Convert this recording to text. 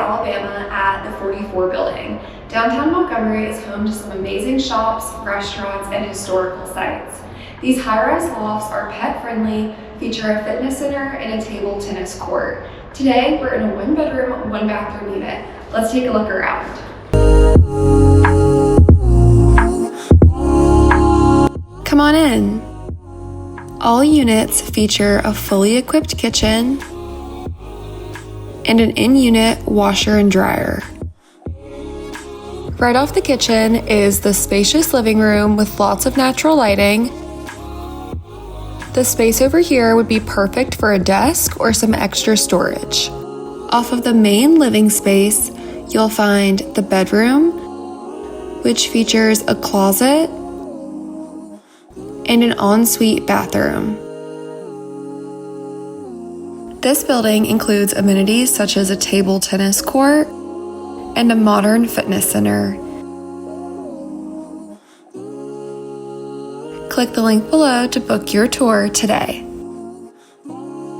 Alabama at the 44 building. Downtown Montgomery is home to some amazing shops, restaurants, and historical sites. These high-rise lofts are pet-friendly, feature a fitness center, and a table tennis court. Today, we're in a one-bedroom, one-bathroom unit. Let's take a look around. Come on in. All units feature a fully equipped kitchen and an in-unit washer and dryer. Right off the kitchen is the spacious living room with lots of natural lighting. The space over here would be perfect for a desk or some extra storage. Off of the main living space, you'll find the bedroom, which features a closet and an ensuite bathroom. This building includes amenities such as a table tennis court and a modern fitness center. Click the link below to book your tour today.